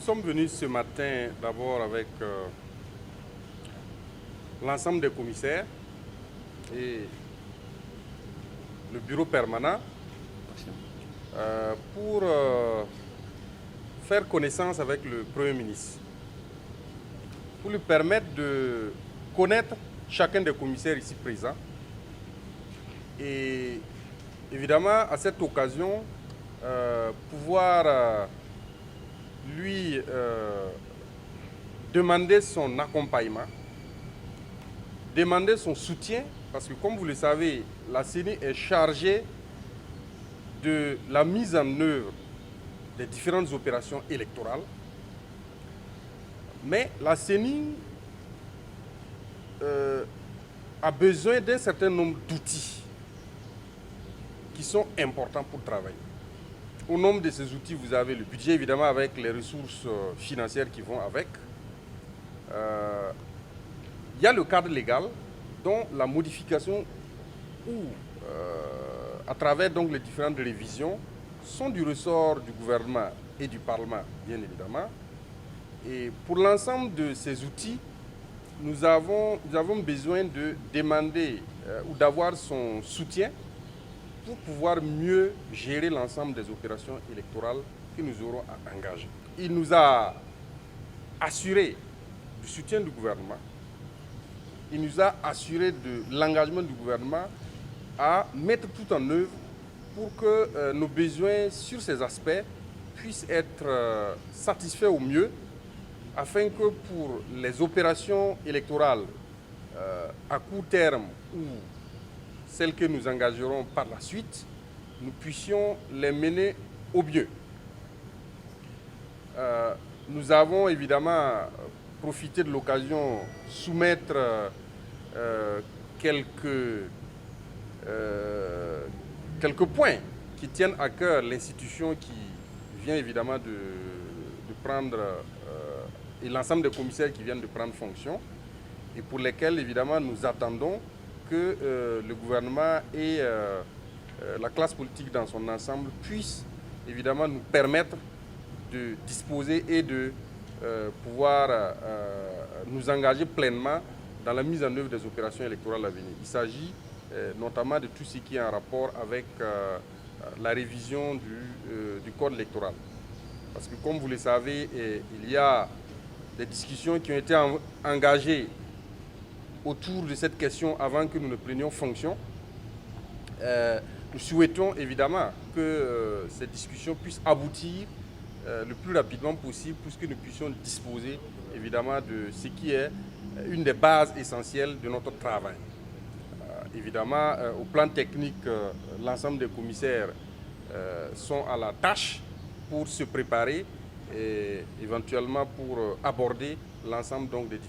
Nous sommes venus ce matin d'abord avec l'ensemble des commissaires et le bureau permanent pour faire connaissance avec le Premier ministre, pour lui permettre de connaître chacun des commissaires ici présents et évidemment à cette occasion pouvoir lui demander son accompagnement, demander son soutien, parce que comme vous le savez, la CENI est chargée de la mise en œuvre des différentes opérations électorales. Mais la CENI a besoin d'un certain nombre d'outils qui sont importants pour travailler. Au nombre de ces outils, vous avez le budget, évidemment, avec les ressources financières qui vont avec. Il y a le cadre légal, dont la modification ou à travers donc les différentes révisions sont du ressort du gouvernement et du Parlement, bien évidemment. Et pour l'ensemble de ces outils, nous avons besoin de demander ou d'avoir son soutien pour pouvoir mieux gérer l'ensemble des opérations électorales que nous aurons à engager. Il nous a assuré du soutien du gouvernement. Il nous a assuré de l'engagement du gouvernement à mettre tout en œuvre pour que nos besoins sur ces aspects puissent être satisfaits au mieux, afin que pour les opérations électorales à court terme ou celles que nous engagerons par la suite, nous puissions les mener au mieux. Nous avons évidemment profité de l'occasion de soumettre quelques points qui tiennent à cœur l'institution qui vient évidemment de prendre, et l'ensemble des commissaires qui viennent de prendre fonction, et pour lesquels évidemment nous attendons que le gouvernement et la classe politique dans son ensemble puissent évidemment nous permettre de disposer et de pouvoir nous engager pleinement dans la mise en œuvre des opérations électorales à venir. Il s'agit notamment de tout ce qui est en rapport avec la révision du code électoral. Parce que comme vous le savez, il y a des discussions qui ont été engagées autour de cette question avant que nous ne prenions fonction. Nous souhaitons évidemment que ces discussions puissent aboutir le plus rapidement possible pour que nous puissions disposer évidemment de ce qui est une des bases essentielles de notre travail. Évidemment, au plan technique, l'ensemble des commissaires sont à la tâche pour se préparer et éventuellement pour aborder l'ensemble des différents